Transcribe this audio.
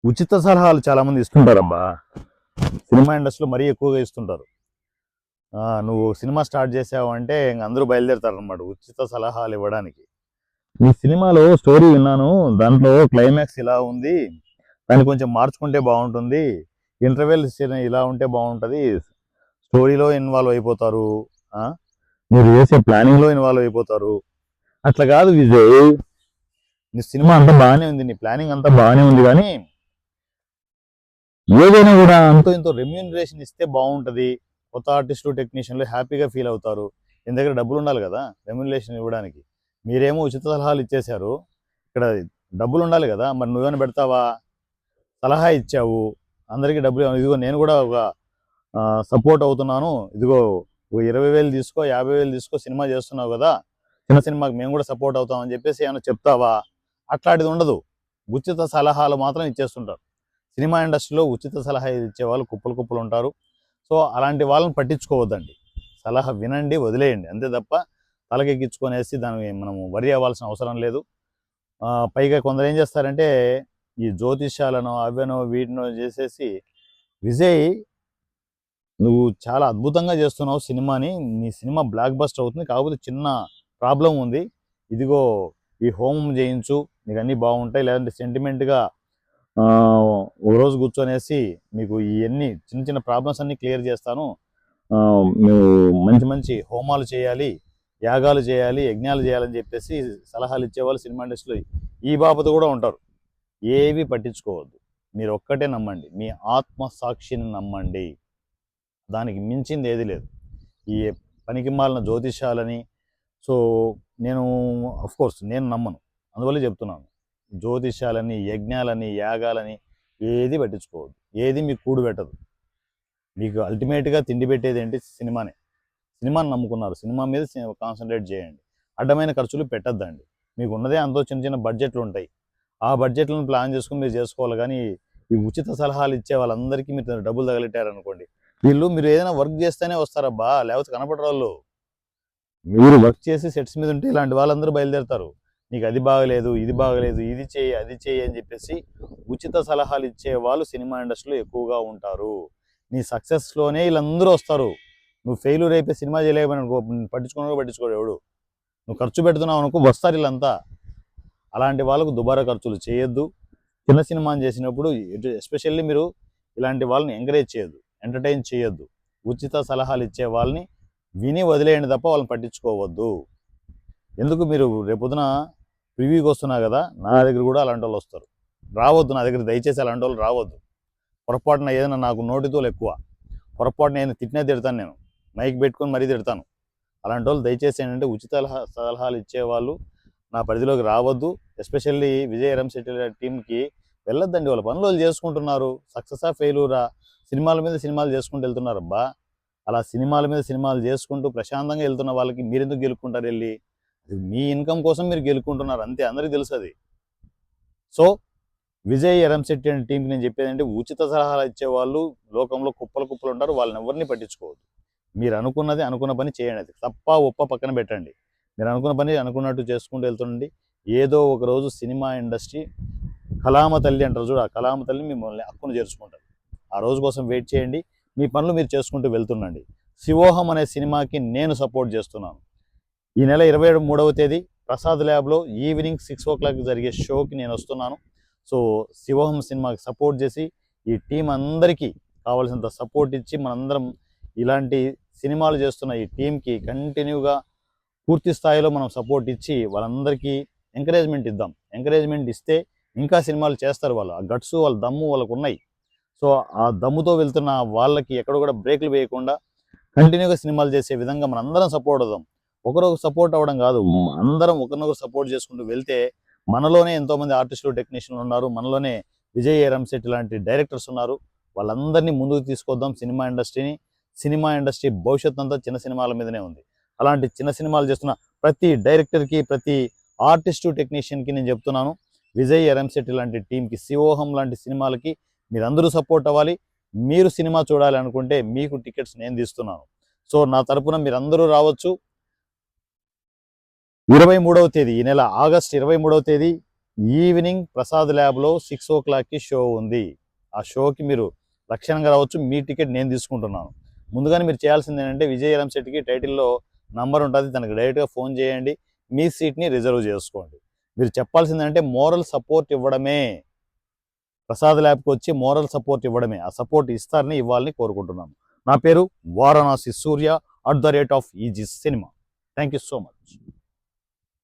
ఉచిత సలహాలు చాలా మంది ఇస్తుంటారబ్బా. సినిమా ఇండస్ట్రీలో మరీ ఎక్కువగా ఇస్తుంటారు. నువ్వు సినిమా స్టార్ట్ చేసావు అంటే ఇంక అందరూ బయలుదేరుతారనమాట ఉచిత సలహాలు ఇవ్వడానికి. ఈ సినిమాలో స్టోరీ విన్నాను, దాంట్లో క్లైమాక్స్ ఇలా ఉంది, దాన్ని కొంచెం మార్చుకుంటే బాగుంటుంది, ఇంటర్వెల్ ఇలా ఉంటే బాగుంటుంది, స్టోరీలో ఇన్వాల్వ్ అయిపోతారు, మీరు చేసే ప్లానింగ్లో ఇన్వాల్వ్ అయిపోతారు. అట్లా కాదు విజయ్, నీ సినిమా అంతా బాగానే ఉంది, నీ ప్లానింగ్ అంతా బాగానే ఉంది, కానీ ఏదైనా కూడా అంతో ఇంతో రెమ్యూనరేషన్ ఇస్తే బాగుంటుంది. కొత్త ఆర్టిస్టులు టెక్నీషియన్లు హ్యాపీగా ఫీల్ అవుతారు. మీ దగ్గర డబ్బులు ఉండాలి కదా రెమ్యూనరేషన్ ఇవ్వడానికి. మీరేమో ఉచిత సలహాలు ఇచ్చేశారు, ఇక్కడ డబ్బులు ఉండాలి కదా. మరి నువ్వేమైనా పెడతావా? సలహా ఇచ్చావు, అందరికీ డబ్బులు, ఇదిగో నేను కూడా ఒక సపోర్ట్ అవుతున్నాను, ఇదిగో 20,000 తీసుకో, 50,000 తీసుకో, సినిమా చేస్తున్నావు కదా, చిన్న సినిమాకి మేము కూడా సపోర్ట్ అవుతామని చెప్పేసి ఏమైనా చెప్తావా? అట్లాంటిది ఉండదు. ఉచిత సలహాలు మాత్రం ఇచ్చేస్తుంటారు. సినిమా ఇండస్ట్రీలో ఉచిత సలహా ఇచ్చే వాళ్ళు కుప్పలు కుప్పలు ఉంటారు. సో అలాంటి వాళ్ళని పట్టించుకోవద్దండి. సలహా వినండి, వదిలేయండి, అంతే తప్ప తలకెక్కించుకొనేసి దాన్ని మనము వరి అవ్వాల్సిన అవసరం లేదు. పైగా కొందరు ఏం చేస్తారంటే ఈ జ్యోతిష్యాలను అవనో వీటినో చేసేసి, విజయ్ నువ్వు చాలా అద్భుతంగా చేస్తున్నావు సినిమాని, నీ సినిమా బ్లాక్ బస్టర్ అవుతుంది, కాకపోతే చిన్న ప్రాబ్లం ఉంది, ఇదిగో ఈ హోమం చేయించు, నీకు అన్నీ బాగుంటాయి, లేదంటే సెంటిమెంట్గా ఒక రోజు కూర్చొనేసి మీకు ఇవన్నీ చిన్న చిన్న ప్రాబ్లమ్స్ అన్నీ క్లియర్ చేస్తాను, మేము మంచి మంచి హోమాలు చేయాలి, యాగాలు చేయాలి, యజ్ఞాలు చేయాలని చెప్పేసి సలహాలు ఇచ్చేవాళ్ళు సినిమా ఇండస్ట్రీలో ఈ బాపత కూడా ఉంటారు. ఏవి పట్టించుకోవద్దు, మీరు ఒక్కటే నమ్మండి, మీ ఆత్మసాక్షిని నమ్మండి, దానికి మించింది ఏది లేదు. ఈ పనికి మాలిన జ్యోతిషాలని, సో నేను అఫ్కోర్స్ నేను నమ్మను, అందువల్ల చెప్తున్నాను. జ్యోతిషాలని, యజ్ఞాలని, యాగాలని ఏది పట్టించుకోవద్దు, ఏది మీకు కూడు పెట్టదు. మీకు అల్టిమేట్గా తిండి పెట్టేది ఏంటి? సినిమానే. సినిమాని నమ్ముకున్నారు, సినిమా మీద కాన్సన్ట్రేట్ చేయండి, అడ్డమైన ఖర్చులు పెట్టద్దండి. మీకు ఉన్నదే అంతో చిన్న చిన్న బడ్జెట్లు ఉంటాయి, ఆ బడ్జెట్లను ప్లాన్ చేసుకుని మీరు చేసుకోవాలి. కానీ ఈ ఉచిత సలహాలు ఇచ్చే వాళ్ళందరికీ మీరు డబ్బులు తగలెట్టారనుకోండి, మీరు ఏదైనా వర్క్ చేస్తేనే వస్తారబ్బా, లేకపోతే కనపడరు వాళ్ళు. మీరు వర్క్ చేసి సెట్స్ మీద ఉంటే ఇలాంటి వాళ్ళందరూ బయలుదేరుతారు, నీకు అది బాగలేదు, ఇది బాగలేదు, ఇది చేయి, అది చేయి అని చెప్పేసి ఉచిత సలహాలు ఇచ్చే వాళ్ళు సినిమా ఇండస్ట్రీలో ఎక్కువగా ఉంటారు. నీ సక్సెస్లోనే వీళ్ళందరూ వస్తారు. నువ్వు ఫెయిల్యూర్ అయిపోయి సినిమా చేయలేకపోయినా పట్టించుకోడు ఎవడు. నువ్వు ఖర్చు పెడుతున్నావు అనుకో, వస్తారు వీళ్ళంతా. అలాంటి వాళ్ళకు దుబారా ఖర్చులు చేయొద్దు. చిన్న సినిమాని చేసినప్పుడు ఎస్పెషల్లీ మీరు ఇలాంటి వాళ్ళని ఎంకరేజ్ చేయొద్దు, ఎంటర్టైన్ చేయొద్దు. ఉచిత సలహాలు ఇచ్చే వాళ్ళని విని వదిలేయండి తప్ప వాళ్ళని పట్టించుకోవద్దు. ఎందుకు, మీరు రేపొద్దున ప్రివ్యూకి వస్తున్నా కదా, నా దగ్గర కూడా అలాంటి వాళ్ళు వస్తారు. రావద్దు నా దగ్గర, దయచేసి అలాంటి వాళ్ళు రావద్దు. పొరపాటున ఏదైనా నాకు నోటితోలు ఎక్కువ, పొరపాటున నేను తిడతాను, నేను మైక్ పెట్టుకొని మరీ తిడతాను. అలాంటి వాళ్ళు దయచేసి ఏంటంటే ఉచిత సలహాలు ఇచ్చేవాళ్ళు నా పరిధిలోకి రావద్దు. ఎస్పెషల్లీ విజయ్ ఎరంశెట్టి టీంకి వెళ్ళొద్దండి. వాళ్ళ పనులు వాళ్ళు చేసుకుంటున్నారు, సక్సెసా ఫెయిల్యూరా సినిమాల మీద సినిమాలు చేసుకుంటూ వెళ్తున్నారు అబ్బా. అలా సినిమాల మీద సినిమాలు చేసుకుంటూ ప్రశాంతంగా వెళ్తున్న వాళ్ళకి మీరెందుకు గెలుక్కుంటారు వెళ్ళి? మీ ఇన్కమ్ కోసం మీరు గెలుక్కుంటున్నారు అంతే, అందరికీ తెలుసు అది. సో విజయ్ ఎరంశెట్టి అనే టీంకి నేను చెప్పేది అంటే, ఉచిత సలహాలు ఇచ్చేవాళ్ళు లోకంలో కుప్పలు కుప్పలు ఉంటారు, వాళ్ళని ఎవరిని పట్టించుకోవద్దు. మీరు అనుకున్న పని చేయండి, అది తప్ప ఒప్ప పక్కన పెట్టండి. మీరు అనుకున్న పని అనుకున్నట్టు చేసుకుంటూ వెళ్తుండండి. ఏదో ఒక రోజు సినిమా ఇండస్ట్రీ కళామ తల్లి అంటారు చూడు, ఆ కళామ తల్లి మిమ్మల్ని హక్కును చేర్చుకుంటారు. ఆ రోజు కోసం వెయిట్ చేయండి, మీ పనులు మీరు చేసుకుంటూ వెళ్తుండండి. శివోహం అనే సినిమాకి నేను సపోర్ట్ చేస్తున్నాను. ఈ నెల 23వ తేదీ ప్రసాద్ ల్యాబ్లో ఈవినింగ్ 6 o'clock జరిగే షోకి నేను వస్తున్నాను. సో శివోహం సినిమాకి సపోర్ట్ చేసి ఈ టీం అందరికీ కావాల్సినంత సపోర్ట్ ఇచ్చి, మనందరం ఇలాంటి సినిమాలు చేస్తున్న ఈ టీంకి కంటిన్యూగా పూర్తి స్థాయిలో మనం సపోర్ట్ ఇచ్చి వాళ్ళందరికీ ఎంకరేజ్మెంట్ ఇద్దాం. ఎంకరేజ్మెంట్ ఇస్తే ఇంకా సినిమాలు చేస్తారు వాళ్ళు, ఆ గట్స్, వాళ్ళ దమ్ము వాళ్ళకు ఉన్నాయి. సో ఆ దమ్ముతో వెళ్తున్న వాళ్ళకి ఎక్కడ కూడా బ్రేకులు వేయకుండా కంటిన్యూగా సినిమాలు చేసే విధంగా మనందరం సపోర్ట్ అవుదాం. ఒకరొకరు సపోర్ట్ అవ్వడం కాదు, అందరం ఒకరినొకరు సపోర్ట్ చేసుకుంటూ వెళ్తే మనలోనే ఎంతోమంది ఆర్టిస్టులు టెక్నీషియన్లు ఉన్నారు, మనలోనే విజయ్ ఎరంశెట్టి లాంటి డైరెక్టర్స్ ఉన్నారు. వాళ్ళందరినీ ముందుకు తీసుకొద్దాం సినిమా ఇండస్ట్రీని. సినిమా ఇండస్ట్రీ భవిష్యత్తు అంతా చిన్న సినిమాల మీదనే ఉంది. అలాంటి చిన్న సినిమాలు చేస్తున్న ప్రతి డైరెక్టర్కి, ప్రతి ఆర్టిస్టు టెక్నీషియన్కి నేను చెప్తున్నాను, విజయ్ ఎరంశెట్టి లాంటి టీంకి, శివోహం లాంటి సినిమాలకి మీరందరూ సపోర్ట్ అవ్వాలి. మీరు సినిమా చూడాలి అనుకుంటే మీకు టికెట్స్ నేను తీస్తున్నాను. సో నా తరపున మీరందరూ రావచ్చు. 23వ తేదీ, ఈ నెల ఆగస్ట్ 23వ తేదీ ఈవినింగ్ ప్రసాద్ ల్యాబ్లో 6 o'clockకి షో ఉంది. ఆ షోకి మీరు లక్షణంగా రావచ్చు. మీ టికెట్ నేను తీసుకుంటున్నాను. ముందుగానే మీరు చేయాల్సింది ఏంటంటే విజయ్ ఎలంశెట్టికి టైటిల్లో నంబర్ ఉంటుంది, తనకి డైరెక్ట్గా ఫోన్ చేయండి, మీ సీట్ని రిజర్వ్ చేసుకోండి. మీరు చెప్పాల్సింది ఏంటంటే మోరల్ సపోర్ట్ ఇవ్వడమే. ప్రసాద్ ల్యాబ్కి వచ్చి మోరల్ సపోర్ట్ ఇవ్వడమే. ఆ సపోర్ట్ ఇస్తారని ఇవ్వాలని కోరుకుంటున్నాను. నా పేరు వారణాసి సూర్య @ఈజీ సినిమా. Thank you so much.